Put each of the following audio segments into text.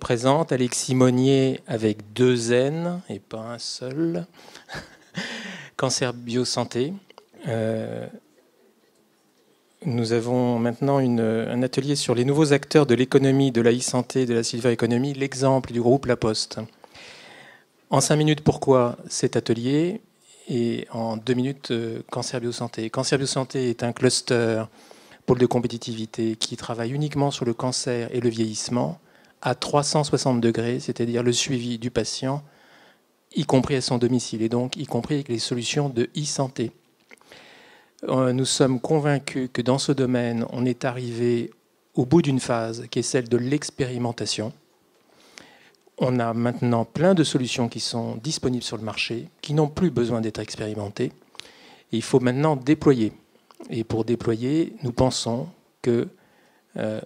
présente, Alexis Monnier avec 2 N et pas un seul. Cancer Biosanté. Nous avons maintenant un atelier sur les nouveaux acteurs de l'économie, de la e-santé, de la silver economy, l'exemple du groupe La Poste. En 5 minutes, pourquoi cet atelier? Et en 2 minutes, Cancer Biosanté. Cancer Biosanté est un cluster pôle de compétitivité qui travaille uniquement sur le cancer et le vieillissement à 360 degrés, c'est-à-dire le suivi du patient, y compris à son domicile, et donc y compris avec les solutions de e-santé. Nous sommes convaincus que dans ce domaine, on est arrivé au bout d'une phase qui est celle de l'expérimentation. On a maintenant plein de solutions qui sont disponibles sur le marché, qui n'ont plus besoin d'être expérimentées. Et il faut maintenant déployer. Et pour déployer, nous pensons que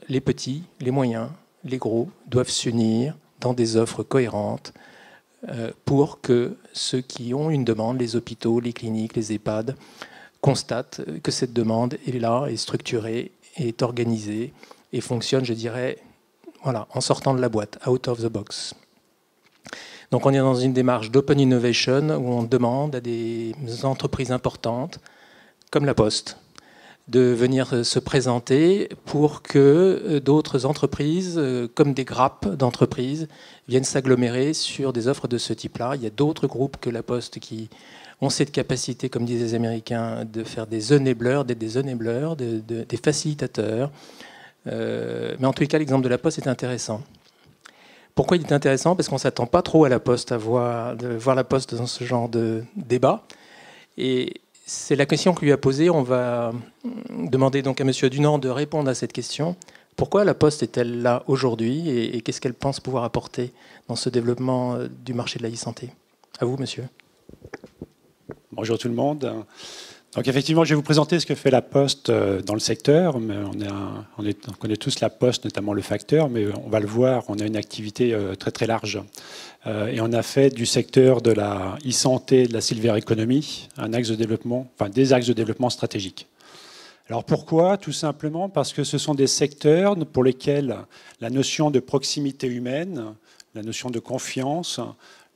les petits, les moyens, les gros doivent s'unir dans des offres cohérentes pour que ceux qui ont une demande, les hôpitaux, les cliniques, les EHPAD, constatent que cette demande est là, est structurée, est organisée et fonctionne, je dirais, voilà, en sortant de la boîte, out of the box. Donc on est dans une démarche d'open innovation où on demande à des entreprises importantes, comme La Poste, de venir se présenter pour que d'autres entreprises, comme des grappes d'entreprises, viennent s'agglomérer sur des offres de ce type-là. Il y a d'autres groupes que La Poste qui ont cette capacité, comme disent les Américains, de faire des enablers, d'être des enablers, des facilitateurs. Mais en tous les cas, l'exemple de La Poste est intéressant. Pourquoi il est intéressant? Parce qu'on ne s'attend pas trop à La Poste, de voir La Poste dans ce genre de débat. Et c'est la question que lui a posée. On va demander donc à M. Dunant de répondre à cette question. Pourquoi La Poste est-elle là aujourd'hui et qu'est-ce qu'elle pense pouvoir apporter dans ce développement du marché de la e-santé? À vous, monsieur. Bonjour tout le monde. Donc effectivement, je vais vous présenter ce que fait La Poste dans le secteur. Mais on connaît tous La Poste, notamment le facteur, mais on va le voir, on a une activité très très large. Et on a fait du secteur de la e-santé, de la silver economy, un axe de développement, enfin des axes de développement stratégiques. Alors pourquoi? Tout simplement parce que ce sont des secteurs pour lesquels la notion de proximité humaine, la notion de confiance,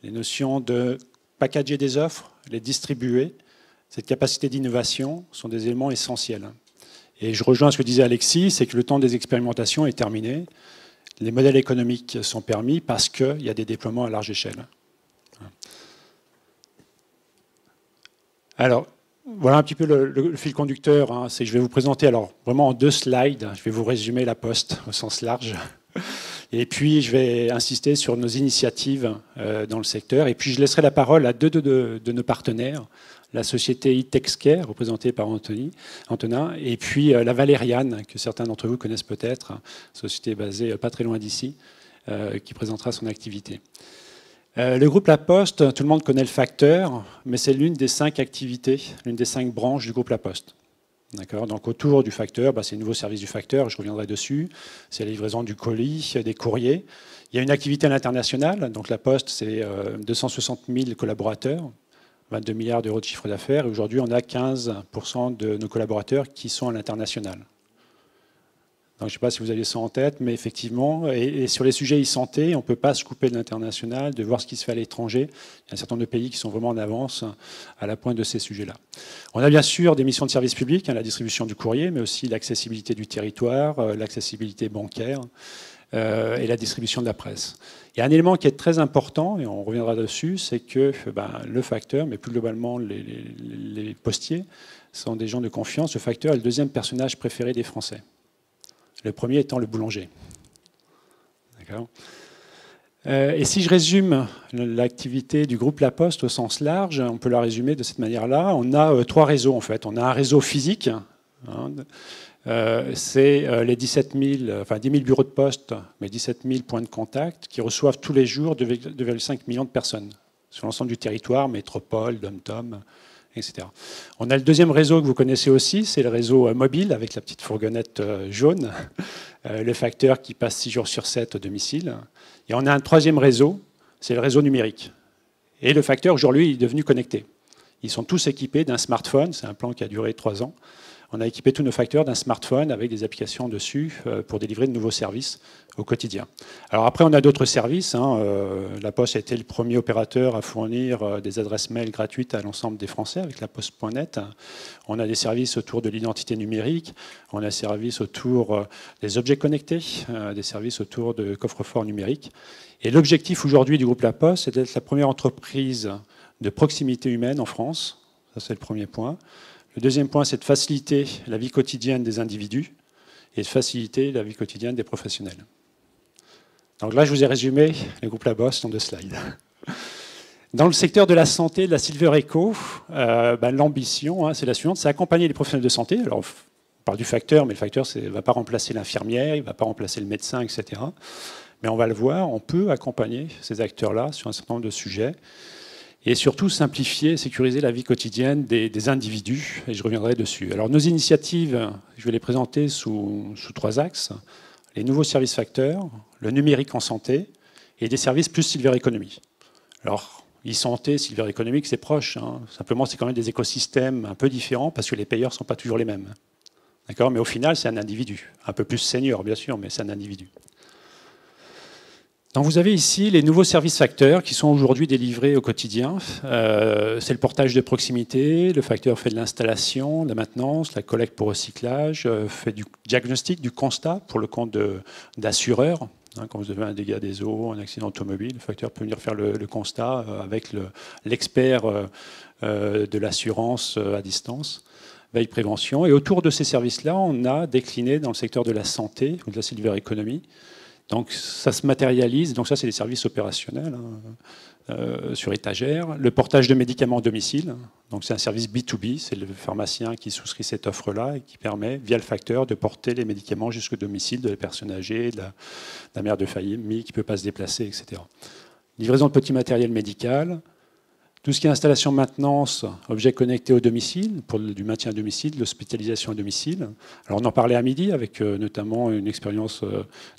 les notions de packager des offres, les distribuer, cette capacité d'innovation sont des éléments essentiels. Et je rejoins ce que disait Alexis, c'est que le temps des expérimentations est terminé. Les modèles économiques sont permis parce qu'il y a des déploiements à large échelle. Alors, voilà un petit peu le fil conducteur. Hein. Je vais vous présenter alors vraiment en 2 slides. Je vais vous résumer La Poste au sens large. Et puis, je vais insister sur nos initiatives dans le secteur. Et puis, je laisserai la parole à 2 de nos partenaires. La société e-TexCare, représentée par Antonin, et puis la Valériane, que certains d'entre vous connaissent peut-être, société basée pas très loin d'ici, qui présentera son activité. Le groupe La Poste, tout le monde connaît le facteur, mais c'est l'une des 5 activités, l'une des 5 branches du groupe La Poste. Donc autour du facteur, c'est le nouveau service du facteur, je reviendrai dessus, c'est la livraison du colis, des courriers. Il y a une activité à l'international, donc La Poste, c'est 260 000 collaborateurs, 22 milliards d'euros de chiffre d'affaires. Et aujourd'hui, on a 15% de nos collaborateurs qui sont à l'international. Donc, je ne sais pas si vous avez ça en tête, mais effectivement, et sur les sujets e-santé, on ne peut pas se couper de l'international, de voir ce qui se fait à l'étranger. Il y a un certain nombre de pays qui sont vraiment en avance à la pointe de ces sujets-là. On a bien sûr des missions de service public, la distribution du courrier, mais aussi l'accessibilité du territoire, l'accessibilité bancaire et la distribution de la presse. Il y a un élément qui est très important, et on reviendra dessus, c'est que le facteur, mais plus globalement les postiers, sont des gens de confiance. Le facteur est le 2e personnage préféré des Français. Le premier étant le boulanger. D'accord. Et si je résume l'activité du groupe La Poste au sens large, on peut la résumer de cette manière-là. On a 3 réseaux, en fait. On a un réseau physique, c'est les 10 000 bureaux de poste, mais 17 000 points de contact qui reçoivent tous les jours 2,5 millions de personnes sur l'ensemble du territoire, métropole, dom-tom, etc. On a le 2e réseau que vous connaissez aussi, c'est le réseau mobile avec la petite fourgonnette jaune, le facteur qui passe 6 jours sur 7 au domicile. Et on a un 3e réseau, c'est le réseau numérique. Et le facteur, aujourd'hui, est devenu connecté. Ils sont tous équipés d'un smartphone, c'est un plan qui a duré 3 ans. on a équipé tous nos facteurs d'un smartphone avec des applications dessus pour délivrer de nouveaux services au quotidien. Alors après, on a d'autres services. La Poste a été le premier opérateur à fournir des adresses mail gratuites à l'ensemble des Français avec la Poste.net. On a des services autour de l'identité numérique, on a des services autour des objets connectés, des services autour de coffres-forts numériques. Et l'objectif aujourd'hui du groupe La Poste, c'est d'être la première entreprise de proximité humaine en France. Ça, c'est le premier point. Le deuxième point, c'est de faciliter la vie quotidienne des individus et de faciliter la vie quotidienne des professionnels. Donc là, je vous ai résumé le groupe La Poste en 2 slides. Dans le secteur de la santé, de la Silver Eco, l'ambition, c'est la suivante, c'est accompagner les professionnels de santé. Alors, on parle du facteur, mais le facteur ne va pas remplacer l'infirmière, il ne va pas remplacer le médecin, etc. Mais on va le voir, on peut accompagner ces acteurs-là sur un certain nombre de sujets. Et surtout simplifier et sécuriser la vie quotidienne des individus, et je reviendrai dessus. Alors nos initiatives, je vais les présenter sous 3 axes. Les nouveaux services facteurs, le numérique en santé, et des services plus Silver Economy. Alors, e-santé, Silver Economy, c'est proche. Simplement, c'est quand même des écosystèmes un peu différents, parce que les payeurs ne sont pas toujours les mêmes. D'accord ? Mais au final, c'est un individu. Un peu plus senior, bien sûr, mais c'est un individu. Donc vous avez ici les nouveaux services facteurs qui sont aujourd'hui délivrés au quotidien. C'est le portage de proximité, le facteur fait de l'installation, de la maintenance, la collecte pour recyclage, fait du diagnostic, du constat pour le compte d'assureurs. Quand vous avez un dégât des eaux, un accident automobile, le facteur peut venir faire le constat avec l'expert de l'assurance à distance, veille prévention. Et autour de ces services-là, on a décliné dans le secteur de la santé ou de la Silver Economy. Donc ça se matérialise, donc ça c'est des services opérationnels sur étagère. Le portage de médicaments à domicile, donc c'est un service B2B, c'est le pharmacien qui souscrit cette offre-là et qui permet, via le facteur, de porter les médicaments jusqu'au domicile de la personne âgée, de la mère de famille qui ne peut pas se déplacer, etc. Livraison de petits matériels médical. Tout ce qui est installation, maintenance, objets connectés au domicile, pour du maintien à domicile, de l'hospitalisation à domicile. Alors on en parlait à midi avec notamment une expérience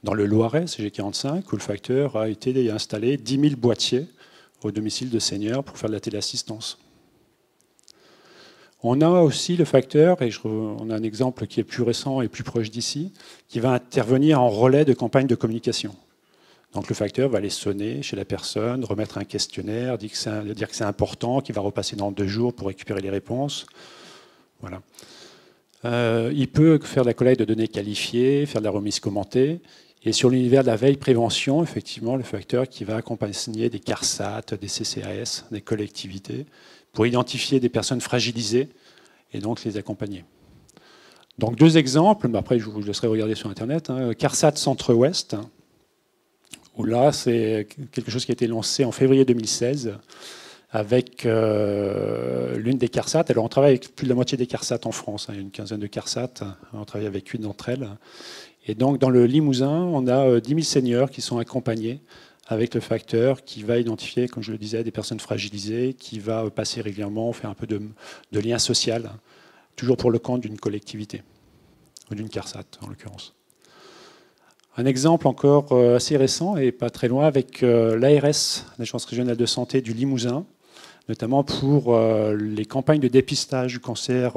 dans le Loiret, CG45, où le facteur a été installé 10 000 boîtiers au domicile de seniors pour faire de la téléassistance. On a aussi le facteur, et on a un exemple qui est plus récent et plus proche d'ici, qui va intervenir en relais de campagne de communication. Donc le facteur va aller sonner chez la personne, remettre un questionnaire, dire que c'est important, qu'il va repasser dans 2 jours pour récupérer les réponses. Voilà. Il peut faire de la collecte de données qualifiées, faire de la remise commentée. Et sur l'univers de la veille prévention, effectivement, le facteur qui va accompagner des CARSAT, des CCAS, des collectivités, pour identifier des personnes fragilisées et donc les accompagner. Donc 2 exemples, mais après je vous laisserai regarder sur Internet. CARSAT Centre-Ouest, où là, c'est quelque chose qui a été lancé en février 2016 avec l'une des CARSAT. Alors, on travaille avec plus de la moitié des CARSAT en France. Il y a une quinzaine de CARSAT. On travaille avec 8 d'entre elles. Et donc, dans le Limousin, on a 10 000 seniors qui sont accompagnés avec le facteur qui va identifier, comme je le disais, des personnes fragilisées, qui va passer régulièrement, faire un peu de lien social, toujours pour le compte d'une collectivité, ou d'une CARSAT en l'occurrence. Un exemple encore assez récent et pas très loin avec l'ARS, l'Agence régionale de santé du Limousin, notamment pour les campagnes de dépistage du cancer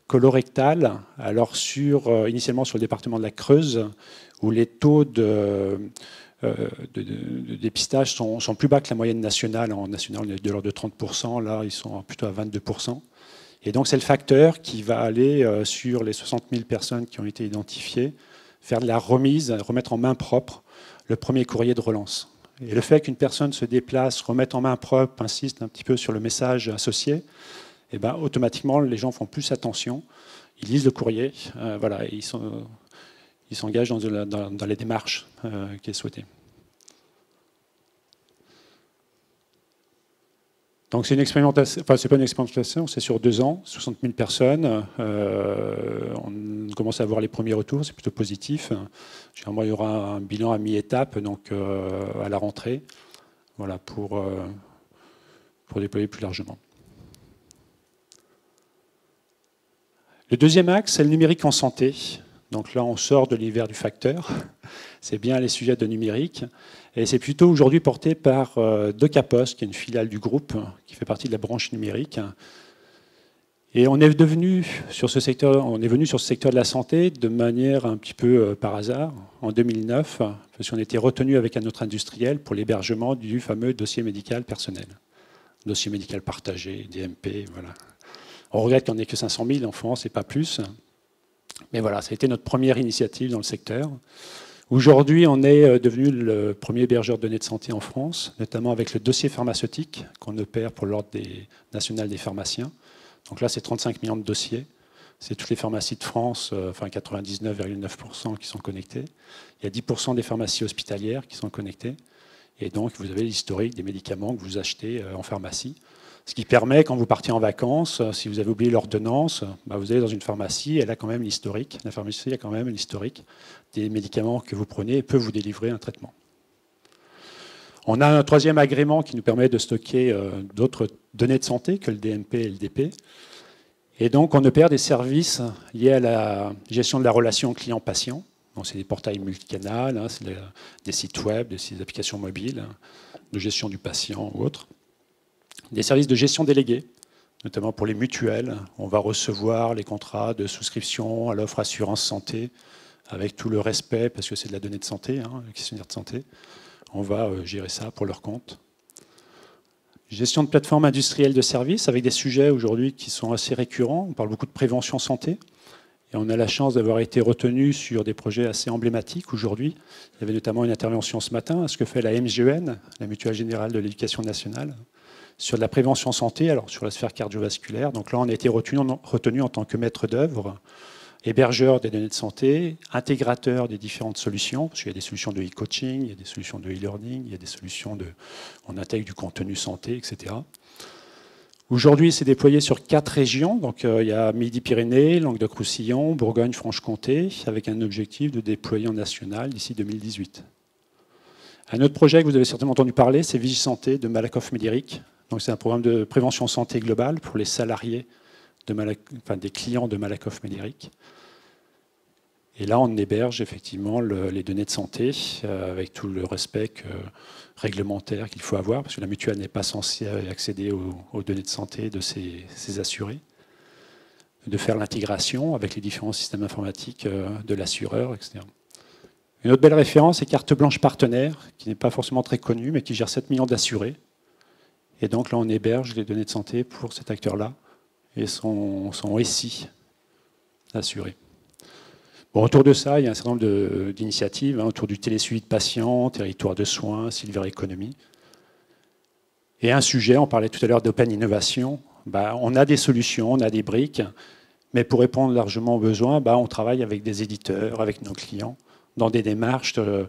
colorectal. Alors initialement sur le département de la Creuse, où les taux de dépistage sont plus bas que la moyenne nationale. En national, on est de l'ordre de 30%, là ils sont plutôt à 22%. Et donc c'est le facteur qui va aller sur les 60 000 personnes qui ont été identifiées, faire de la remise, remettre en main propre le premier courrier de relance. Et le fait qu'une personne se déplace, remette en main propre, insiste un petit peu sur le message associé, et ben, automatiquement, les gens font plus attention, ils lisent le courrier, voilà, et ils s'engagent dans les démarches qui est souhaitée. Donc c'est une expérimentation, enfin c'est pas une expérimentation, c'est sur 2 ans, 60 000 personnes. On commence à avoir les premiers retours, c'est plutôt positif. Généralement, il y aura un bilan à mi-étape, donc à la rentrée, voilà, pour déployer plus largement. Le deuxième axe, c'est le numérique en santé. Donc là, on sort de l'univers du facteur. C'est bien les sujets de numérique. Et c'est plutôt aujourd'hui porté par Docapost, qui est une filiale du groupe, qui fait partie de la branche numérique. Et on est venu sur ce secteur de la santé de manière un petit peu par hasard, en 2009, parce qu'on était retenu avec un autre industriel pour l'hébergement du fameux dossier médical personnel. Dossier médical partagé, DMP, voilà. On regrette qu'il n'y en ait que 500 000 en France et pas plus. Mais voilà, ça a été notre première initiative dans le secteur. Aujourd'hui, on est devenu le premier hébergeur de données de santé en France, notamment avec le dossier pharmaceutique qu'on opère pour l'Ordre national des pharmaciens. Donc là, c'est 35 millions de dossiers. C'est toutes les pharmacies de France, enfin 99,9% qui sont connectées. Il y a 10% des pharmacies hospitalières qui sont connectées. Et donc, vous avez l'historique des médicaments que vous achetez en pharmacie. Ce qui permet, quand vous partez en vacances, si vous avez oublié l'ordonnance, vous allez dans une pharmacie, elle a quand même l'historique. La pharmacie a quand même l'historique des médicaments que vous prenez et peut vous délivrer un traitement. On a un troisième agrément qui nous permet de stocker d'autres données de santé que le DMP et le DP. Et donc, on opère des services liés à la gestion de la relation client-patient. C'est des portails multicanal, c'est des sites web, des applications mobiles, de gestion du patient ou autres. Des services de gestion déléguée, notamment pour les mutuelles. On va recevoir les contrats de souscription à l'offre assurance santé avec tout le respect, parce que c'est de la donnée de santé, le questionnaire de santé. On va gérer ça pour leur compte. Gestion de plateformes industrielles de services avec des sujets aujourd'hui qui sont assez récurrents. On parle beaucoup de prévention santé. Et on a la chance d'avoir été retenu sur des projets assez emblématiques aujourd'hui. Il y avait notamment une intervention ce matin à ce que fait la MGEN, la Mutuelle Générale de l'Éducation Nationale, sur de la prévention santé, alors sur la sphère cardiovasculaire. Donc là, on a été retenu en tant que maître d'œuvre, hébergeur des données de santé, intégrateur des différentes solutions, parce qu'il y a des solutions de e-coaching, il y a des solutions de e-learning, il y a des solutions on intègre du contenu santé, etc. Aujourd'hui, c'est déployé sur 4 régions. Donc, il y a Midi-Pyrénées, Languedoc-Roussillon, Bourgogne-Franche-Comté, avec un objectif de déployer en national d'ici 2018. Un autre projet que vous avez certainement entendu parler, c'est Vigisanté de Malakoff-Médéric. Donc, c'est un programme de prévention santé globale pour les salariés des clients de Malakoff-Médéric. Et là, on héberge effectivement les données de santé avec tout le respect réglementaire qu'il faut avoir, parce que la mutuelle n'est pas censée accéder aux données de santé de ses assurés, de faire l'intégration avec les différents systèmes informatiques de l'assureur, etc. Une autre belle référence est Carte Blanche Partenaire, qui n'est pas forcément très connue, mais qui gère 7 millions d'assurés. Et donc là, on héberge les données de santé pour cet acteur-là et son SI assuré. Bon, autour de ça, il y a un certain nombre d'initiatives autour du télésuivi de patients, territoire de soins, Silver Economy. Et un sujet, on parlait tout à l'heure d'open innovation. On a des solutions, on a des briques, mais pour répondre largement aux besoins, on travaille avec des éditeurs, avec nos clients, dans des démarches de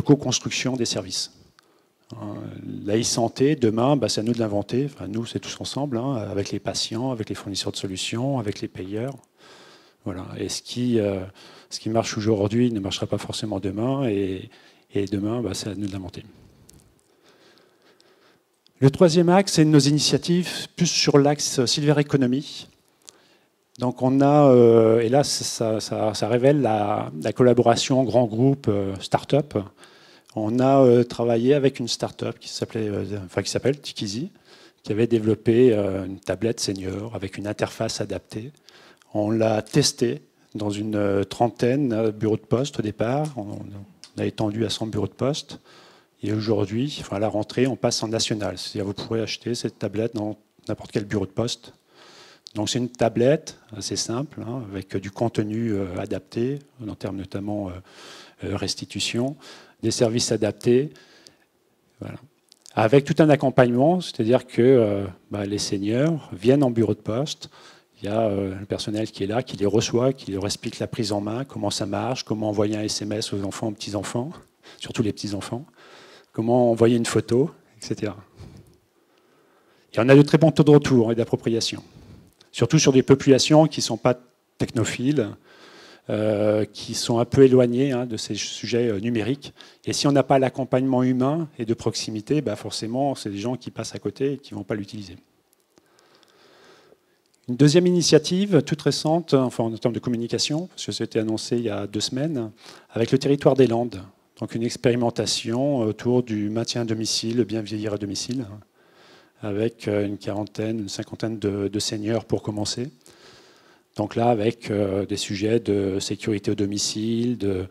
co-construction des services. La e-santé, demain, c'est à nous de l'inventer. Enfin, nous, c'est tous ensemble, avec les patients, avec les fournisseurs de solutions, avec les payeurs. Voilà. Et ce qui marche aujourd'hui ne marchera pas forcément demain, et demain, c'est à nous de l'inventer. Le troisième axe, c'est nos initiatives plus sur l'axe Silver Economy. Donc on a, et là ça révèle la collaboration grand groupe start-up. On a travaillé avec une start-up qui s'appelle Tikizi, qui avait développé une tablette senior avec une interface adaptée. On l'a testée dans une trentaine de bureaux de poste au départ. On a étendu à 100 bureaux de poste. Et aujourd'hui, à la rentrée, on passe en national. C'est-à-dire vous pourrez acheter cette tablette dans n'importe quel bureau de poste. Donc c'est une tablette assez simple, avec du contenu adapté, en termes notamment restitution, des services adaptés, voilà. Avec tout un accompagnement, c'est-à-dire que les seniors viennent en bureau de poste, il y a le personnel qui est là, qui les reçoit, qui leur explique la prise en main, comment ça marche, comment envoyer un SMS aux enfants, aux petits-enfants, surtout les petits-enfants, comment envoyer une photo, etc. Et on a de très bons taux de retour et d'appropriation, surtout sur des populations qui ne sont pas technophiles, qui sont un peu éloignées de ces sujets numériques. Et si on n'a pas l'accompagnement humain et de proximité, forcément, c'est des gens qui passent à côté et qui ne vont pas l'utiliser. Une deuxième initiative, toute récente, en termes de communication, parce que ça a été annoncé il y a 2 semaines, avec le territoire des Landes. Donc une expérimentation autour du maintien à domicile, bien vieillir à domicile, avec une quarantaine, une cinquantaine de seniors pour commencer. Donc là, avec des sujets de sécurité au domicile, de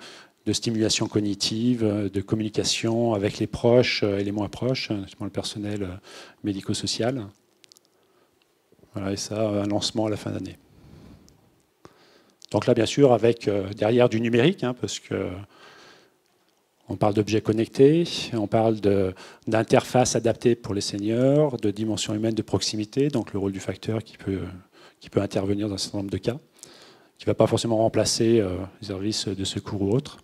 stimulation cognitive, de communication avec les proches et les moins proches, notamment le personnel médico-social. Voilà, et ça, un lancement à la fin d'année. Donc là, bien sûr, avec derrière du numérique, hein, parce que on parle d'objets connectés, on parle d'interfaces adaptées pour les seniors, de dimension humaine de proximité, donc le rôle du facteur qui peut intervenir dans un certain nombre de cas, qui ne va pas forcément remplacer les services de secours ou autres.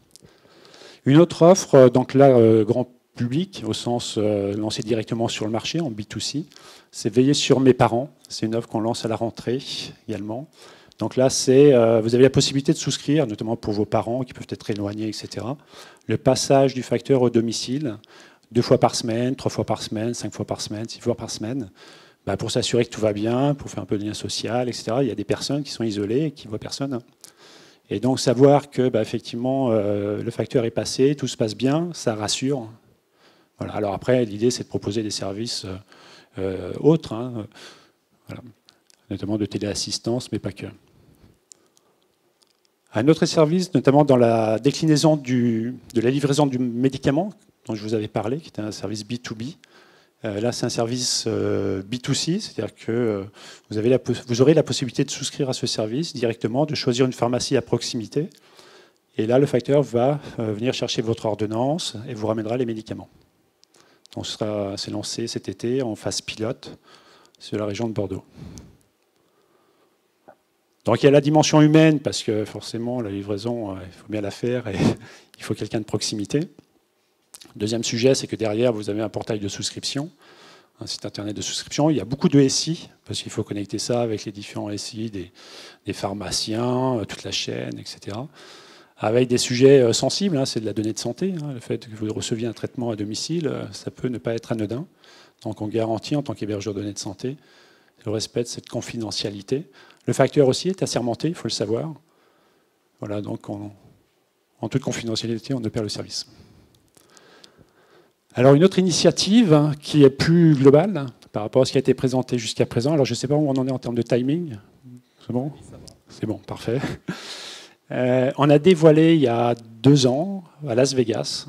Une autre offre, donc là, grand public, au sens lancé directement sur le marché, en B2C, c'est Veiller sur mes parents. C'est une offre qu'on lance à la rentrée également. Donc là, vous avez la possibilité de souscrire, notamment pour vos parents qui peuvent être éloignés, etc., le passage du facteur au domicile, 2 fois par semaine, 3 fois par semaine, 5 fois par semaine, 6 fois par semaine, pour s'assurer que tout va bien, pour faire un peu de lien social, etc. Il y a des personnes qui sont isolées et qui ne voient personne. Et donc savoir que effectivement le facteur est passé, tout se passe bien, ça rassure. Voilà. Alors après, l'idée c'est de proposer des services autres, hein, voilà, notamment de téléassistance, mais pas que. Un autre service, notamment dans la déclinaison de la livraison du médicament, dont je vous avais parlé, qui était un service B2B. Là, c'est un service B2C, c'est-à-dire que vous aurez la possibilité de souscrire à ce service directement, de choisir une pharmacie à proximité. Et là, le facteur va venir chercher votre ordonnance et vous ramènera les médicaments. Donc, c'est lancé cet été en phase pilote sur la région de Bordeaux. Donc, il y a la dimension humaine, parce que forcément, la livraison, il faut bien la faire et il faut quelqu'un de proximité. Deuxième sujet, c'est que derrière, vous avez un portail de souscription, un site internet de souscription. Il y a beaucoup de SI, parce qu'il faut connecter ça avec les différents SI des pharmaciens, toute la chaîne, etc. Avec des sujets sensibles, hein, c'est de la donnée de santé. Hein, le fait que vous receviez un traitement à domicile, ça peut ne pas être anodin. Donc on garantit, en tant qu'hébergeur de données de santé, le respect de cette confidentialité. Le facteur aussi est assermenté, il faut le savoir. Voilà, donc en toute confidentialité, on opère le service. Alors une autre initiative qui est plus globale par rapport à ce qui a été présenté jusqu'à présent. Alors je ne sais pas où on en est en termes de timing. C'est bon ? C'est bon, parfait. On a dévoilé il y a 2 ans à Las Vegas.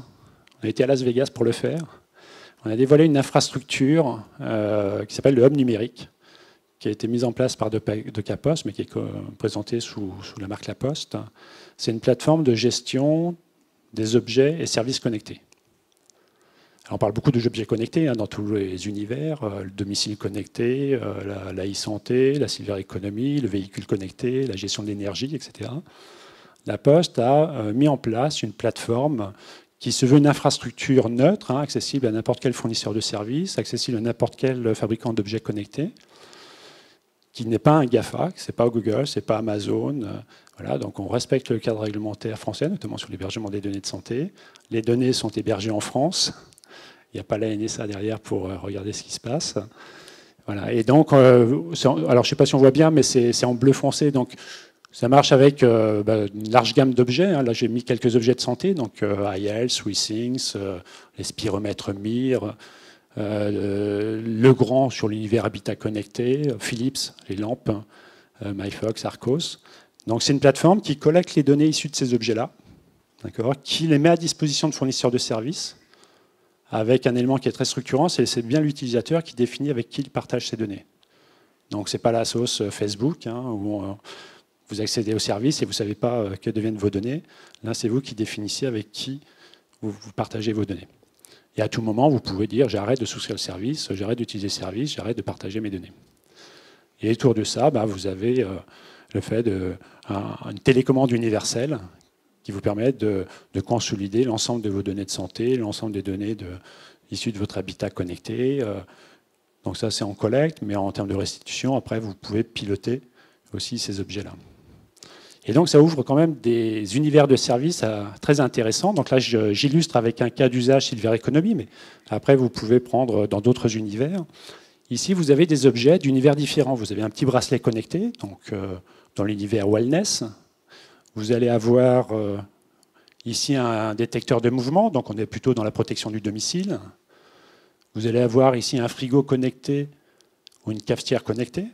On a été à Las Vegas pour le faire. On a dévoilé une infrastructure qui s'appelle le Hub numérique, qui a été mise en place par Decapost, mais qui est présentée sous la marque La Poste. C'est une plateforme de gestion des objets et services connectés. Alors on parle beaucoup d'objets connectés dans tous les univers, le domicile connecté, la e-santé, la silver economy, le véhicule connecté, la gestion de l'énergie, etc. La Poste a mis en place une plateforme qui se veut une infrastructure neutre, accessible à n'importe quel fournisseur de services, accessible à n'importe quel fabricant d'objets connectés, qui n'est pas un GAFA, ce n'est pas Google, ce n'est pas Amazon. Voilà, donc on respecte le cadre réglementaire français, notamment sur l'hébergement des données de santé. Les données sont hébergées en France. Il n'y a pas la NSA derrière pour regarder ce qui se passe. Voilà. Et donc, alors je ne sais pas si on voit bien, mais c'est en bleu foncé. Donc, ça marche avec une large gamme d'objets. Là, j'ai mis quelques objets de santé, donc IL, SweetThings, les spiromètres MIR, Legrand sur l'univers Habitat connecté, Philips, les lampes, MyFox, Arcos. Donc, c'est une plateforme qui collecte les données issues de ces objets-là, qui les met à disposition de fournisseurs de services, avec un élément qui est très structurant, c'est bien l'utilisateur qui définit avec qui il partage ces données. Donc, ce n'est pas la sauce Facebook, où vous accédez au service et vous ne savez pas que deviennent vos données. Là, c'est vous qui définissez avec qui vous partagez vos données. Et à tout moment, vous pouvez dire j'arrête de souscrire le service, j'arrête d'utiliser le service, j'arrête de partager mes données. Et autour de ça, vous avez le fait d'une télécommande universelle qui vous permet de consolider l'ensemble de vos données de santé, l'ensemble des données issues de votre habitat connecté. Donc ça, c'est en collecte, mais en termes de restitution, après, vous pouvez piloter aussi ces objets-là. Et donc, ça ouvre quand même des univers de services très intéressants. Donc là, j'illustre avec un cas d'usage Silver Economy, mais après, vous pouvez prendre dans d'autres univers. Ici, vous avez des objets d'univers différents. Vous avez un petit bracelet connecté, donc dans l'univers wellness. Vous allez avoir ici un détecteur de mouvement, donc on est plutôt dans la protection du domicile. Vous allez avoir ici un frigo connecté ou une cafetière connectée.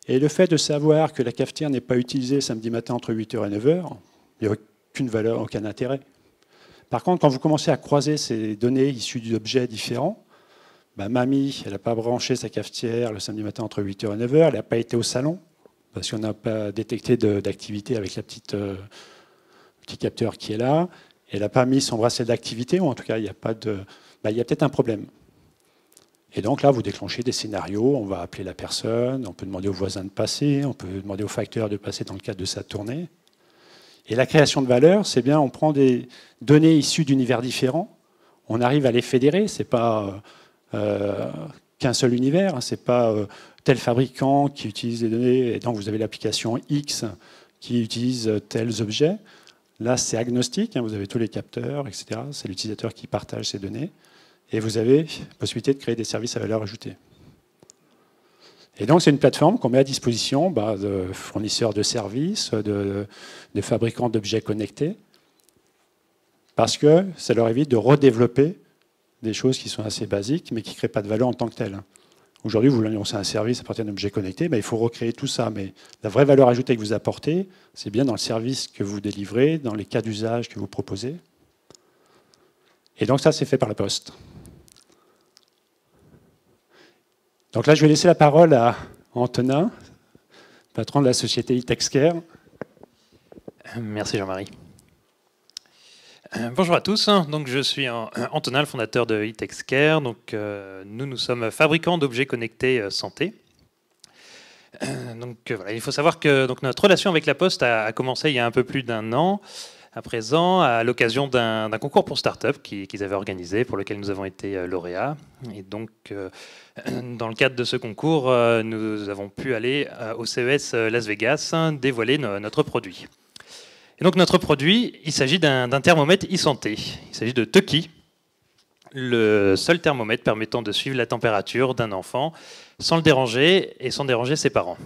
Et le fait de savoir que la cafetière n'est pas utilisée samedi matin entre 8h et 9h, il n'y a aucune valeur, aucun intérêt. Par contre, quand vous commencez à croiser ces données issues d'objets différents, mamie, elle n'a pas branché sa cafetière le samedi matin entre 8h et 9h, elle n'a pas été au salon, parce qu'on n'a pas détecté d'activité avec la petit capteur qui est là, elle n'a pas mis son bracelet d'activité, ou en tout cas, il y a peut-être un problème. Et donc là, vous déclenchez des scénarios, on va appeler la personne, on peut demander au voisin de passer, on peut demander au facteur de passer dans le cadre de sa tournée. Et la création de valeur, c'est bien, on prend des données issues d'univers différents, on arrive à les fédérer, ce n'est pas qu'un seul univers, ce n'est pas tel fabricant qui utilise des données, et donc vous avez l'application X qui utilise tels objets. Là, c'est agnostique, vous avez tous les capteurs, etc. C'est l'utilisateur qui partage ces données. Et vous avez la possibilité de créer des services à valeur ajoutée. Et donc, c'est une plateforme qu'on met à disposition de fournisseurs de services, de fabricants d'objets connectés, parce que ça leur évite de redévelopper des choses qui sont assez basiques, mais qui ne créent pas de valeur en tant que telles. Aujourd'hui, vous voulez lancer un service à partir d'un objet connecté, il faut recréer tout ça. Mais la vraie valeur ajoutée que vous apportez, c'est bien dans le service que vous délivrez, dans les cas d'usage que vous proposez. Et donc ça, c'est fait par la Poste. Donc là, je vais laisser la parole à Antonin, patron de la société Itexcare. Merci Jean-Marie. Bonjour à tous, donc je suis Antonin, le fondateur de Itexcare. Donc, nous sommes fabricants d'objets connectés santé. Voilà, il faut savoir que notre relation avec la Poste a commencé il y a un peu plus d'un an à présent, à l'occasion d'un concours pour start-up qu'ils avaient organisé, pour lequel nous avons été lauréats. Et donc, dans le cadre de ce concours, nous avons pu aller au CES Las Vegas dévoiler notre produit. Et donc notre produit, il s'agit d'un thermomètre e-santé. Il s'agit de Tucky, le seul thermomètre permettant de suivre la température d'un enfant sans le déranger et sans déranger ses parents.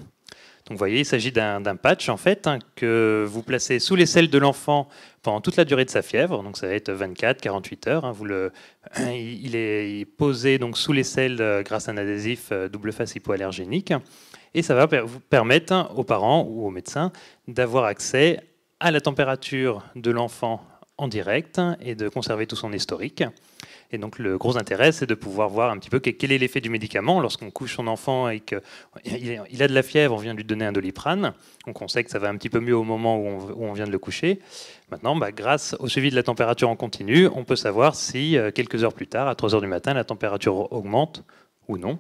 Donc vous voyez, il s'agit d'un patch en fait que vous placez sous l'aisselle de l'enfant pendant toute la durée de sa fièvre. Donc ça va être 24-48 heures. Il est posé donc sous l'aisselle grâce à un adhésif double face hypoallergénique. Et ça va vous permettre aux parents ou aux médecins d'avoir accès à la température de l'enfant en direct et de conserver tout son historique. Et donc le gros intérêt, c'est de pouvoir voir un petit peu quel est l'effet du médicament lorsqu'on couche son enfant et qu'il a de la fièvre, on vient de lui donner un Doliprane. Donc on sait que ça va un petit peu mieux au moment où on vient de le coucher. Maintenant, grâce au suivi de la température en continu, on peut savoir si quelques heures plus tard, à 3 heures du matin, la température augmente ou non.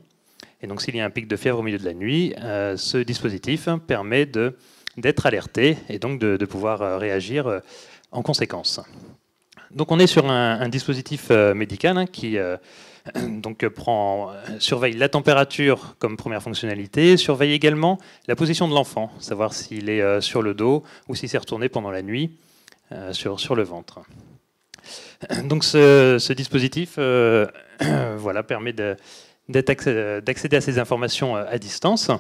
Et donc s'il y a un pic de fièvre au milieu de la nuit, ce dispositif permet d'être alerté et donc de pouvoir réagir en conséquence. Donc on est sur un dispositif médical qui surveille la température comme première fonctionnalité, surveille également la position de l'enfant, savoir s'il est sur le dos ou s'il s'est retourné pendant la nuit sur le ventre. Donc ce dispositif permet d'accéder à ces informations à distance.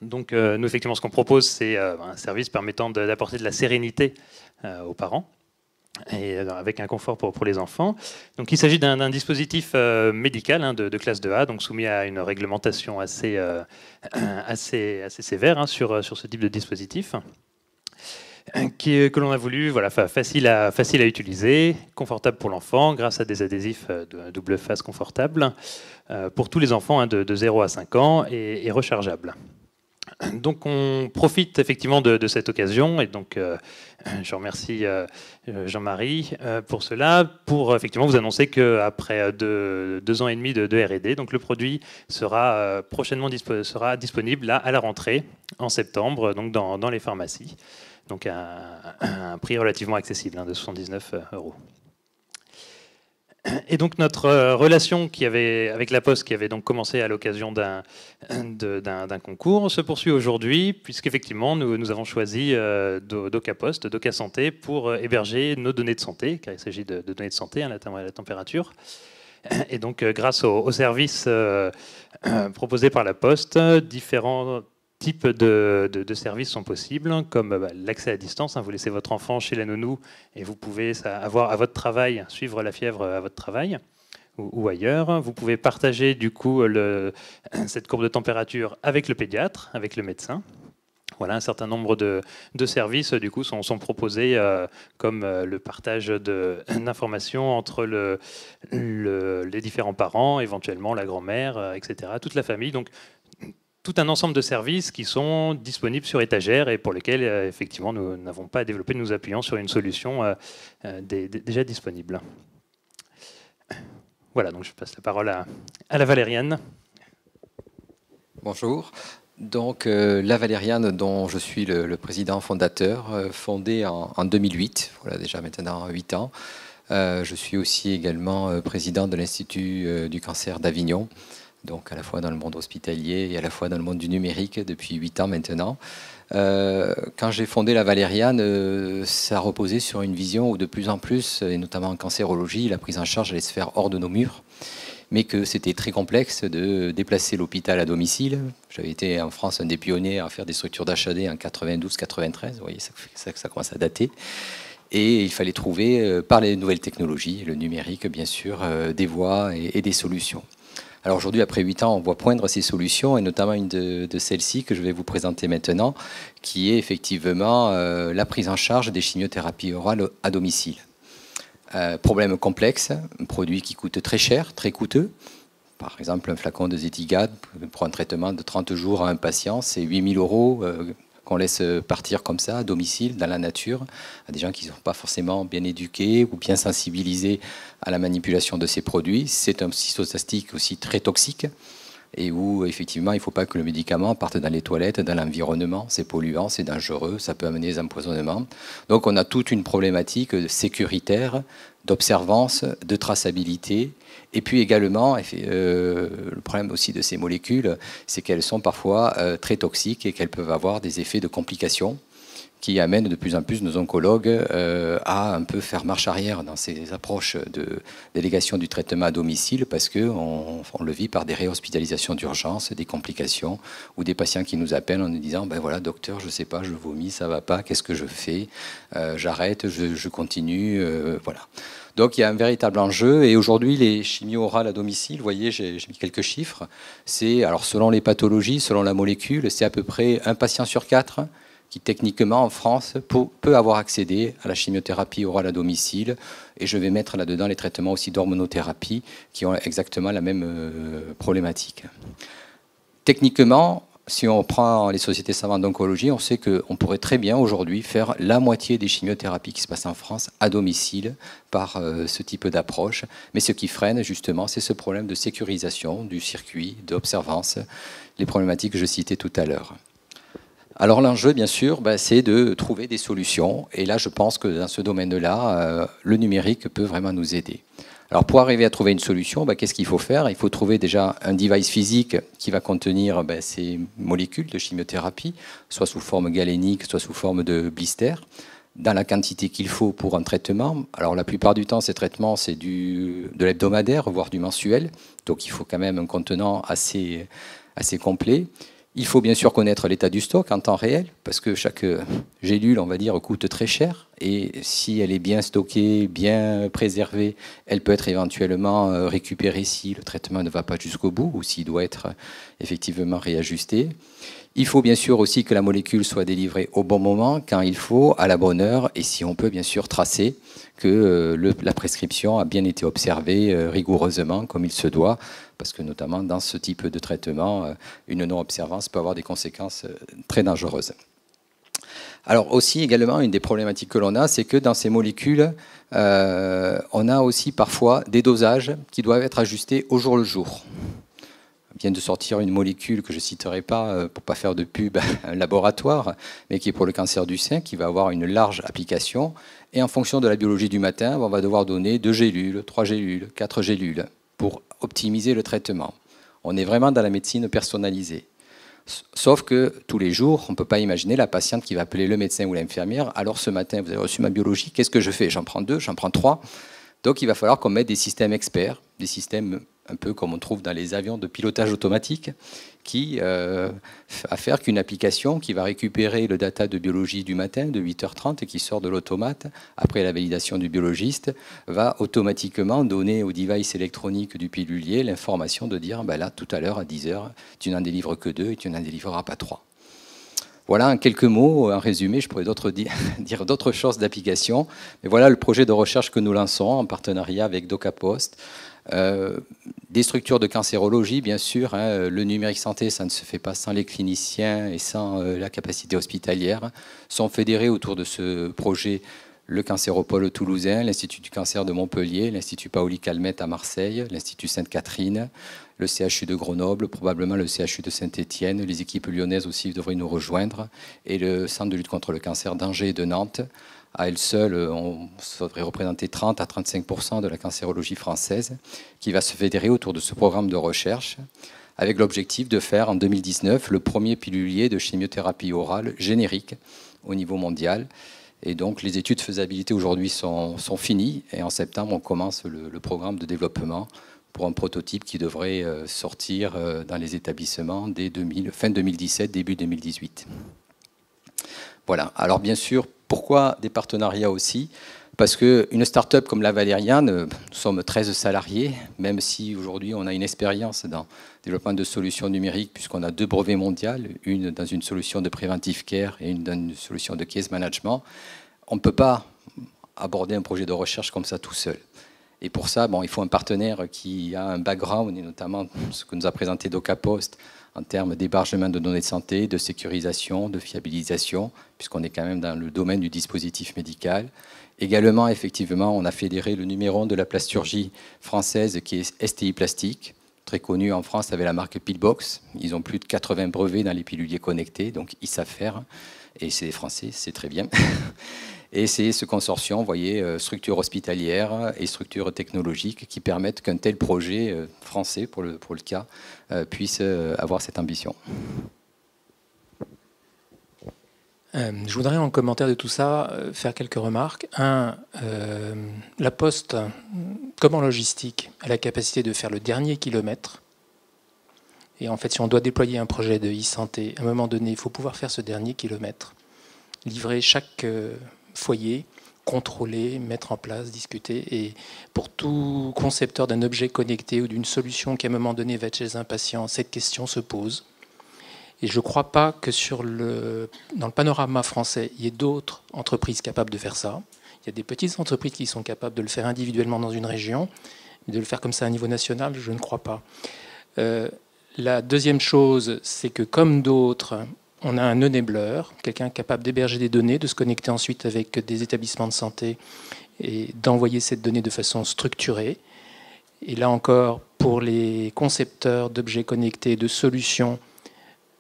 Donc nous, effectivement, ce qu'on propose, c'est un service permettant d'apporter de la sérénité aux parents et avec un confort pour les enfants. Donc il s'agit d'un dispositif médical de classe 2A, donc soumis à une réglementation assez sévère sur ce type de dispositif, que l'on a voulu facile à utiliser, confortable pour l'enfant, grâce à des adhésifs de double face confortables, pour tous les enfants de 0 à 5 ans et rechargeables. Donc on profite effectivement de cette occasion et donc je remercie Jean-Marie pour cela, pour effectivement vous annoncer qu'après 2 ans et demi de R&D, donc le produit sera prochainement disponible à la rentrée en septembre, donc dans les pharmacies, donc à un prix relativement accessible de 79 €. Et donc notre relation avec la Poste, qui avait donc commencé à l'occasion d'un concours, se poursuit aujourd'hui, puisqu'effectivement nous avons choisi Doka Poste, Doka Santé, pour héberger nos données de santé, car il s'agit de données de santé, la température. Et donc grâce aux services proposés par la Poste, différents types de services sont possibles, comme l'accès à distance. Vous laissez votre enfant chez la nounou et vous pouvez avoir à votre travail, suivre la fièvre à votre travail. ou ailleurs. Vous pouvez partager du coup cette courbe de température avec le pédiatre, avec le médecin. Voilà, un certain nombre de services du coup sont proposés comme le partage d'informations entre les différents parents, éventuellement la grand-mère, etc., toute la famille. Donc tout un ensemble de services qui sont disponibles sur étagère et pour lesquels effectivement nous n'avons pas à développer, nous appuyons sur une solution déjà disponible. Voilà, donc je passe la parole à la Valériane. Bonjour. Donc, la Valériane, dont je suis le président fondateur, fondée en 2008, voilà déjà maintenant 8 ans. Je suis aussi également président de l'Institut du cancer d'Avignon, donc à la fois dans le monde hospitalier et à la fois dans le monde du numérique depuis 8 ans maintenant. Quand j'ai fondé la Valériane, ça reposait sur une vision où de plus en plus, et notamment en cancérologie, la prise en charge allait se faire hors de nos murs, mais que c'était très complexe de déplacer l'hôpital à domicile. J'avais été en France un des pionniers à faire des structures d'HAD en 92-93, vous voyez, ça commence à dater. Et il fallait trouver, par les nouvelles technologies, le numérique bien sûr, des voies et des solutions. Alors aujourd'hui, après 8 ans, on voit poindre ces solutions, et notamment une de celles-ci que je vais vous présenter maintenant, qui est effectivement la prise en charge des chimiothérapies orales à domicile. Problème complexe, un produit qui coûte très cher, très coûteux. Par exemple, un flacon de Zetigad pour un traitement de 30 jours à un patient, c'est 8 000 € qu'on laisse partir comme ça, à domicile, dans la nature, à des gens qui ne sont pas forcément bien éduqués ou bien sensibilisés à la manipulation de ces produits. C'est un cytostatique aussi très toxique, et où effectivement il ne faut pas que le médicament parte dans les toilettes, dans l'environnement, c'est polluant, c'est dangereux, ça peut amener des empoisonnements. Donc on a toute une problématique sécuritaire, d'observance, de traçabilité, et puis également, le problème aussi de ces molécules, c'est qu'elles sont parfois très toxiques et qu'elles peuvent avoir des effets de complications qui amènent de plus en plus nos oncologues à un peu faire marche arrière dans ces approches de délégation du traitement à domicile, parce qu'on le vit par des réhospitalisations d'urgence, des complications, ou des patients qui nous appellent en nous disant ben voilà docteur, je ne sais pas, je vomis, ça ne va pas, qu'est-ce que je fais, j'arrête, je continue, voilà. Donc il y a un véritable enjeu, et aujourd'hui les chimios orales à domicile, vous voyez, j'ai mis quelques chiffres, c'est, alors selon les pathologies, selon la molécule, c'est à peu près un patient sur 4 qui techniquement en France peut avoir accédé à la chimiothérapie orale à domicile, et je vais mettre là-dedans les traitements aussi d'hormonothérapie qui ont exactement la même problématique. Techniquement, si on prend les sociétés savantes d'oncologie, on sait qu'on pourrait très bien aujourd'hui faire la moitié des chimiothérapies qui se passent en France à domicile par ce type d'approche. Mais ce qui freine justement, c'est ce problème de sécurisation du circuit, d'observance, les problématiques que je citais tout à l'heure. Alors l'enjeu, bien sûr, c'est de trouver des solutions. Et là, je pense que dans ce domaine-là, le numérique peut vraiment nous aider. Alors pour arriver à trouver une solution, qu'est-ce qu'il faut faire? Il faut trouver déjà un device physique qui va contenir ces molécules de chimiothérapie, soit sous forme galénique, soit sous forme de blister, dans la quantité qu'il faut pour un traitement. Alors la plupart du temps, ces traitements, c'est de l'hebdomadaire, voire du mensuel. Donc il faut quand même un contenant assez complet. Il faut bien sûr connaître l'état du stock en temps réel, parce que chaque gélule, on va dire, coûte très cher. Et si elle est bien stockée, bien préservée, elle peut être éventuellement récupérée si le traitement ne va pas jusqu'au bout, ou s'il doit être effectivement réajusté. Il faut bien sûr aussi que la molécule soit délivrée au bon moment, quand il faut, à la bonne heure, et si on peut bien sûr tracer que la prescription a bien été observée rigoureusement, comme il se doit, parce que notamment dans ce type de traitement, une non-observance peut avoir des conséquences très dangereuses. Alors aussi, également, une des problématiques que l'on a, c'est que dans ces molécules, on a aussi parfois des dosages qui doivent être ajustés au jour le jour. On vient de sortir une molécule que je ne citerai pas pour ne pas faire de pub à un laboratoire, mais qui est pour le cancer du sein, qui va avoir une large application. Et en fonction de la biologie du matin, on va devoir donner 2 gélules, 3 gélules, 4 gélules pour optimiser le traitement. On est vraiment dans la médecine personnalisée. Sauf que tous les jours, on ne peut pas imaginer la patiente qui va appeler le médecin ou l'infirmière. Alors ce matin, vous avez reçu ma biologie, qu'est-ce que je fais? J'en prends 2, j'en prends 3. Donc il va falloir qu'on mette des systèmes experts, des systèmes un peu comme on trouve dans les avions de pilotage automatique, qui va faire qu'une application qui va récupérer le data de biologie du matin de 8h30 et qui sort de l'automate après la validation du biologiste, va automatiquement donner au device électronique du pilulier l'information de dire ben là, tout à l'heure à 10h, tu n'en délivres que 2 et tu n'en délivreras pas 3. Voilà en quelques mots, en résumé, je pourrais dire d'autres choses d'application. Mais voilà le projet de recherche que nous lançons en partenariat avec DocaPost. Des structures de cancérologie, bien sûr. Le numérique santé, ça ne se fait pas sans les cliniciens et sans la capacité hospitalière. Sont fédérés autour de ce projet le Cancéropole toulousain, l'Institut du cancer de Montpellier, l'Institut Paoli-Calmette à Marseille, l'Institut Sainte-Catherine, le CHU de Grenoble, probablement le CHU de Saint-Étienne, les équipes lyonnaises aussi devraient nous rejoindre, et le Centre de lutte contre le cancer d'Angers et de Nantes. À elle seule, on devrait représenter 30 à 35% de la cancérologie française, qui va se fédérer autour de ce programme de recherche, avec l'objectif de faire en 2019 le premier pilulier de chimiothérapie orale générique au niveau mondial. Et donc les études de faisabilité aujourd'hui sont finies, et en septembre on commence le programme de développement pour un prototype qui devrait sortir dans les établissements dès fin 2017, début 2018. Voilà. Alors bien sûr, pourquoi des partenariats aussi? Parce qu'une start-up comme la Valériane, nous sommes 13 salariés, même si aujourd'hui on a une expérience dans le développement de solutions numériques, puisqu'on a 2 brevets mondiaux, une dans une solution de preventive care et une dans une solution de case management. On ne peut pas aborder un projet de recherche comme ça tout seul. Et pour ça, il faut un partenaire qui a un background, et notamment ce que nous a présenté DocaPost, en termes d'hébergement de données de santé, de sécurisation, de fiabilisation, puisqu'on est quand même dans le domaine du dispositif médical. Également, effectivement, on a fédéré le numéro 1 de la plasturgie française, qui est STI Plastique, très connu en France avec la marque Pillbox. Ils ont plus de 80 brevets dans les piluliers connectés, donc ils savent faire. Et c'est des Français, c'est très bien. Et c'est ce consortium, vous voyez, structure hospitalière et structure technologique qui permettent qu'un tel projet français, pour le cas, puisse avoir cette ambition. Je voudrais, en commentaire de tout ça, faire quelques remarques. La Poste, comme en logistique, a la capacité de faire le dernier kilomètre. Et en fait, si on doit déployer un projet de e-santé, à un moment donné, il faut pouvoir faire ce dernier kilomètre, livrer chaque foyer, contrôler, mettre en place, discuter. Et pour tout concepteur d'un objet connecté ou d'une solution qui, à un moment donné, va être chez un patient, cette question se pose. Et je ne crois pas que dans le panorama français, il y ait d'autres entreprises capables de faire ça. Il y a des petites entreprises qui sont capables de le faire individuellement dans une région, mais de le faire comme ça à un niveau national, je ne crois pas. La deuxième chose, c'est que comme d'autres, on a un enabler, quelqu'un capable d'héberger des données, de se connecter ensuite avec des établissements de santé et d'envoyer cette donnée de façon structurée. Et là encore, pour les concepteurs d'objets connectés, de solutions,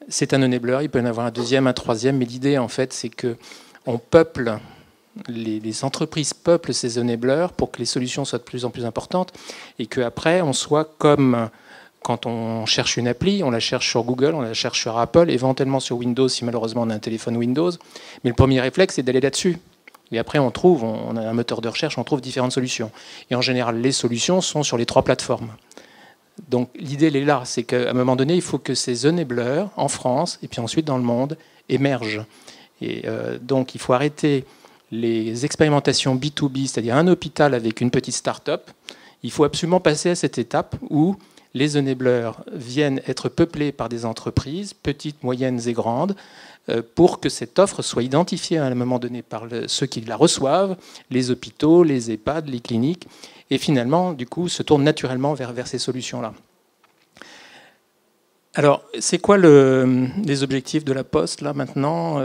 c'est un enabler. Il peut y en avoir un deuxième, un troisième, mais l'idée, en fait, c'est qu'on peuple, les entreprises peuplent ces enablers pour que les solutions soient de plus en plus importantes et qu'après, on soit comme quand on cherche une appli, on la cherche sur Google, on la cherche sur Apple, éventuellement sur Windows si malheureusement on a un téléphone Windows. Mais le premier réflexe, c'est d'aller là-dessus. Et après, on a un moteur de recherche, on trouve différentes solutions. Et en général, les solutions sont sur les 3 plateformes. Donc l'idée, elle est là. C'est qu'à un moment donné, il faut que ces enablers, en France, et puis ensuite dans le monde, émergent. Et donc il faut arrêter les expérimentations B2B, c'est-à-dire un hôpital avec une petite start-up. Il faut absolument passer à cette étape où les enablers viennent être peuplés par des entreprises, petites, moyennes et grandes, pour que cette offre soit identifiée à un moment donné par ceux qui la reçoivent, les hôpitaux, les EHPAD, les cliniques, et finalement, du coup, se tournent naturellement vers ces solutions-là. Alors, c'est quoi les objectifs de la Poste, là, maintenant?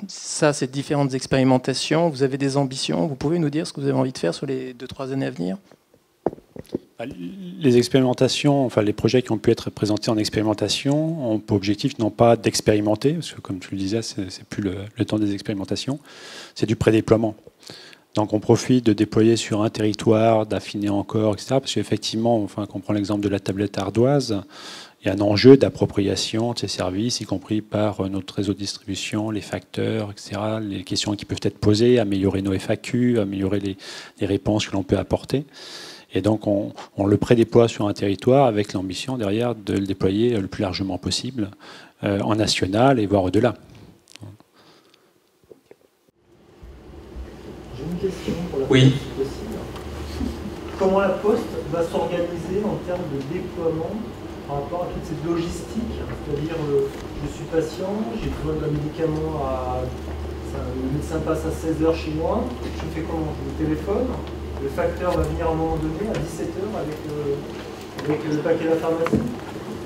Ça, c'est différentes expérimentations. Vous avez des ambitions? Vous pouvez nous dire ce que vous avez envie de faire sur les 2-3 années à venir? Les expérimentations, enfin les projets qui ont pu être présentés en expérimentation ont pour objectif non pas d'expérimenter, parce que comme tu le disais, c'est plus le temps des expérimentations, c'est du prédéploiement. Donc on profite de déployer sur un territoire, d'affiner encore, etc. Parce qu'effectivement, enfin, on prend l'exemple de la tablette ardoise, il y a un enjeu d'appropriation de ces services, y compris par notre réseau de distribution, les facteurs, etc. Les questions qui peuvent être posées, améliorer nos FAQ, améliorer les réponses que l'on peut apporter. Et donc on le prédéploie sur un territoire avec l'ambition derrière de le déployer le plus largement possible en national et voire au-delà. J'ai une question pour la Oui. Poste, si possible. Comment la Poste va s'organiser en termes de déploiement par rapport à toute cette logistique? C'est-à-dire, je suis patient, j'ai besoin d'un médicament le médecin passe à 16h chez moi, je fais comment? Je téléphone, le facteur va venir à un moment donné à 17h avec le paquet de la pharmacie.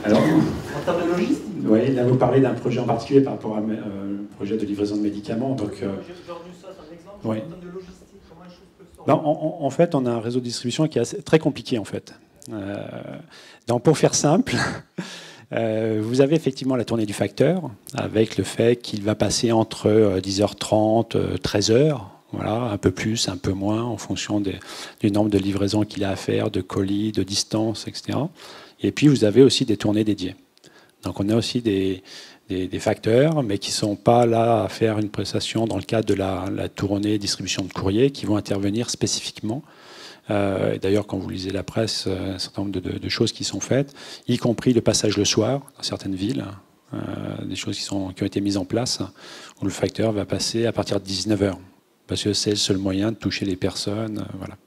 Alors, en termes de logistique? Oui, là vous parlez d'un projet en particulier par rapport à un projet de livraison de médicaments. Donc, j'ai retenu ça, c'est un exemple. Oui. En termes de logistique, comment les choses peuvent s'organiser? En fait, on a un réseau de distribution qui est très compliqué en fait. Donc, pour faire simple, vous avez effectivement la tournée du facteur avec le fait qu'il va passer entre 10h30, 13h. Voilà, un peu plus, un peu moins, en fonction du nombre de livraisons qu'il a à faire, de colis, de distance, etc. Et puis, vous avez aussi des tournées dédiées. Donc, on a aussi des facteurs, mais qui ne sont pas là à faire une prestation dans le cadre de la tournée distribution de courrier, qui vont intervenir spécifiquement. D'ailleurs, quand vous lisez la presse, un certain nombre de choses qui sont faites, y compris le passage le soir dans certaines villes, des choses qui ont été mises en place, où le facteur va passer à partir de 19h. Parce que c'est le seul moyen de toucher les personnes. Voilà.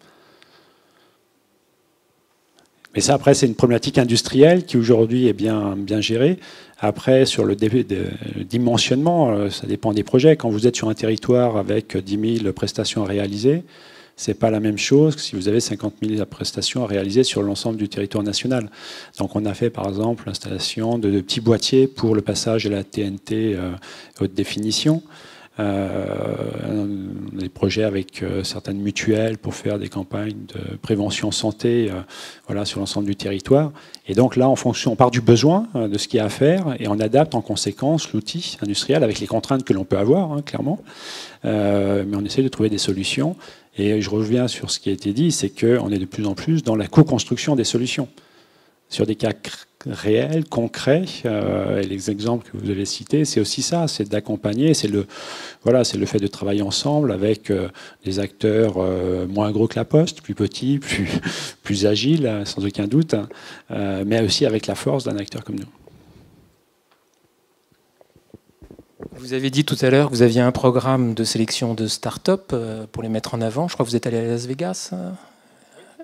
Mais ça, après, c'est une problématique industrielle qui aujourd'hui est bien gérée. Après, sur le dimensionnement, ça dépend des projets. Quand vous êtes sur un territoire avec 10 000 prestations à réaliser, ce n'est pas la même chose que si vous avez 50 000 prestations à réaliser sur l'ensemble du territoire national. Donc on a fait par exemple l'installation de petits boîtiers pour le passage de la TNT haute définition. Des projets avec certaines mutuelles pour faire des campagnes de prévention santé voilà, sur l'ensemble du territoire. Et donc là, en fonction, on part du besoin de ce qu'il y a à faire et on adapte en conséquence l'outil industriel avec les contraintes que l'on peut avoir, hein, clairement. Mais on essaie de trouver des solutions. Et je reviens sur ce qui a été dit, c'est qu'on est de plus en plus dans la co-construction des solutions. Sur des cas réels, concrets, et les exemples que vous avez cités, c'est aussi ça, c'est d'accompagner, c'est le fait de travailler ensemble avec des acteurs moins gros que la Poste, plus petits, plus agiles, sans aucun doute, mais aussi avec la force d'un acteur comme nous. Vous avez dit tout à l'heure que vous aviez un programme de sélection de start-up pour les mettre en avant. Je crois que vous êtes allé à Las Vegas.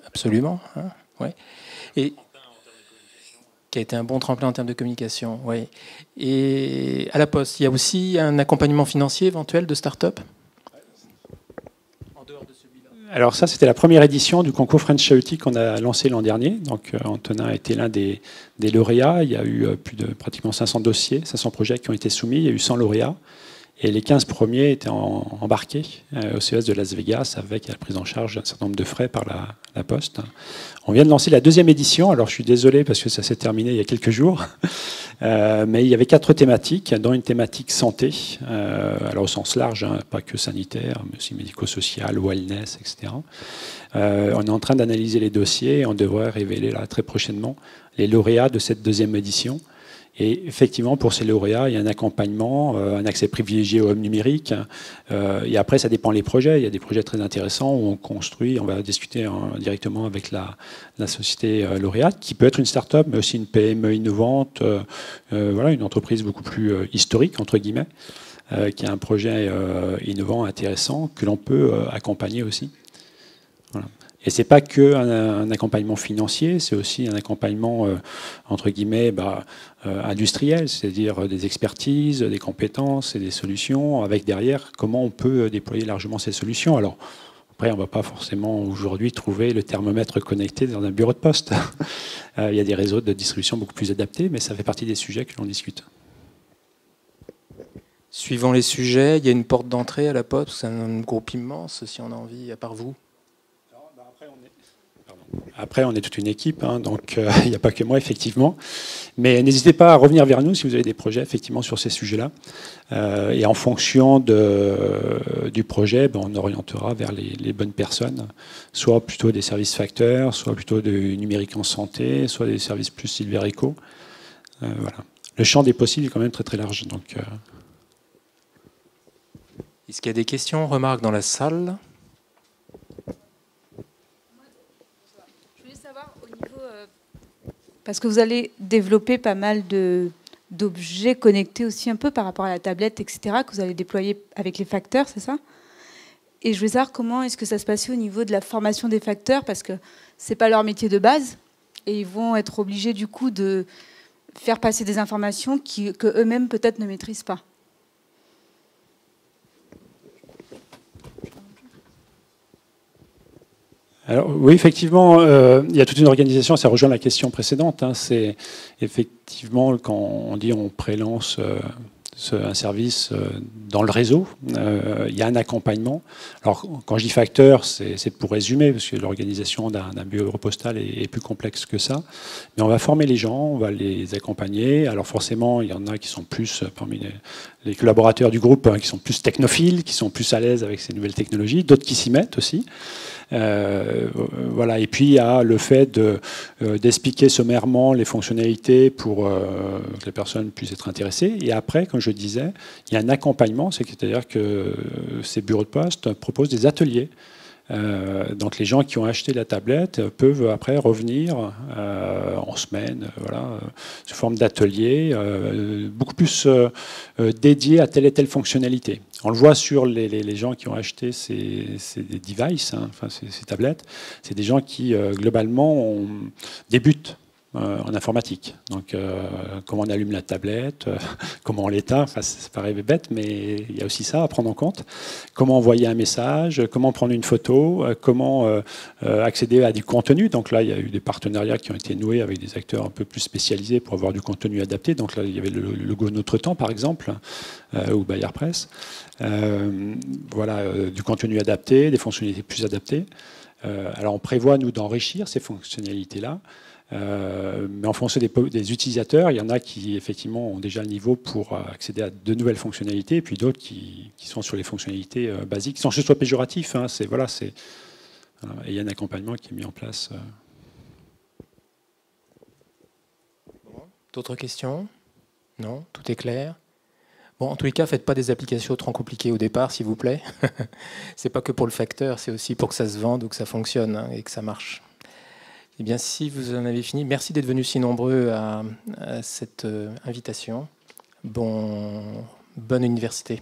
Absolument. Hein, ouais. Et qui a été un bon tremplin en termes de communication. Oui. Et à la Poste, il y a aussi un accompagnement financier éventuel de start-up en dehors de celui-là. Alors ça, c'était la première édition du concours French Chaotique qu'on a lancé l'an dernier. Donc Antonin a été l'un des lauréats. Il y a eu plus de pratiquement 500 dossiers, 500 projets qui ont été soumis. Il y a eu 100 lauréats. Et les 15 premiers étaient embarqués au CES de Las Vegas avec la prise en charge d'un certain nombre de frais par la Poste. On vient de lancer la deuxième édition. Alors je suis désolé parce que ça s'est terminé il y a quelques jours. Mais il y avait 4 thématiques, dont une thématique santé, alors au sens large, hein, pas que sanitaire, mais aussi médico-social, wellness, etc. On est en train d'analyser les dossiers et on devrait révéler là, très prochainement les lauréats de cette deuxième édition. Et effectivement, pour ces lauréats, il y a un accompagnement, un accès privilégié au hub numérique. Et après, ça dépend des projets. Il y a des projets très intéressants où on construit, on va discuter directement avec la société lauréate, qui peut être une start-up, mais aussi une PME innovante, voilà, une entreprise beaucoup plus historique, entre guillemets, qui a un projet innovant, intéressant, que l'on peut accompagner aussi. Voilà. Et ce n'est pas qu'un accompagnement financier, c'est aussi un accompagnement, entre guillemets, industriel, c'est-à-dire des expertises, des compétences et des solutions, avec derrière comment on peut déployer largement ces solutions. Alors, après, on ne va pas forcément aujourd'hui trouver le thermomètre connecté dans un bureau de poste. Il y a des réseaux de distribution beaucoup plus adaptés, mais ça fait partie des sujets que l'on discute. Suivant les sujets, il y a une porte d'entrée à la Poste, c'est un groupe immense, si on a envie, à part vous. Après, on est toute une équipe, hein, donc il n'y a pas que moi, effectivement. Mais n'hésitez pas à revenir vers nous si vous avez des projets, effectivement, sur ces sujets-là. Et en fonction du projet, on orientera vers les bonnes personnes, soit plutôt des services facteurs, soit plutôt du numérique en santé, soit des services plus Silver Eco. Voilà. Le champ des possibles est quand même très très large. Donc, Est-ce qu'il y a des questions, remarques dans la salle ? Parce que vous allez développer pas mal d'objets connectés aussi un peu par rapport à la tablette, etc., que vous allez déployer avec les facteurs, c'est ça? Et je voulais savoir comment est-ce que ça se passait au niveau de la formation des facteurs, parce que c'est pas leur métier de base, et ils vont être obligés du coup de faire passer des informations que eux-mêmes peut-être ne maîtrisent pas. Alors, oui, effectivement, il y a toute une organisation, ça rejoint la question précédente. Hein, c'est effectivement quand on dit on prélance un service dans le réseau, il y a un accompagnement. Alors, quand je dis facteur, c'est pour résumer, parce que l'organisation d'un bureau postal est plus complexe que ça. Mais on va former les gens, on va les accompagner. Alors forcément, il y en a qui sont plus, parmi les collaborateurs du groupe, hein, qui sont plus technophiles, qui sont plus à l'aise avec ces nouvelles technologies, d'autres qui s'y mettent aussi. Voilà. Et puis il y a le fait d'expliquer sommairement les fonctionnalités pour que les personnes puissent être intéressées. Et après, comme je disais, il y a un accompagnement, c'est-à-dire que ces bureaux de poste proposent des ateliers. Donc les gens qui ont acheté la tablette peuvent après revenir en semaine, voilà, sous forme d'ateliers, beaucoup plus dédiés à telle et telle fonctionnalité. On le voit sur les gens qui ont acheté ces devices, hein, enfin ces tablettes. C'est des gens qui globalement débutent en informatique. Donc, comment on allume la tablette, comment on l'éteint, enfin, ça paraît bête, mais il y a aussi ça à prendre en compte. Comment envoyer un message, comment prendre une photo, comment accéder à du contenu. Donc là, il y a eu des partenariats qui ont été noués avec des acteurs un peu plus spécialisés pour avoir du contenu adapté. Donc là, il y avait le logo Notre Temps, par exemple, ou Bayard Presse. Voilà, du contenu adapté, des fonctionnalités plus adaptées. Alors, on prévoit, nous, d'enrichir ces fonctionnalités-là. Mais en fonction des utilisateurs, il y en a qui effectivement ont déjà le niveau pour accéder à de nouvelles fonctionnalités, et puis d'autres qui sont sur les fonctionnalités basiques, sans que ce soit péjoratif. Hein, voilà, et il y a un accompagnement qui est mis en place. D'autres questions? Non? Tout est clair? Bon, en tous les cas, faites pas des applications trop compliquées au départ, s'il vous plaît. C'est pas que pour le facteur, c'est aussi pour que ça se vende ou que ça fonctionne, hein, et que ça marche. Eh bien, si vous en avez fini, merci d'être venus si nombreux à cette invitation. Bonne université.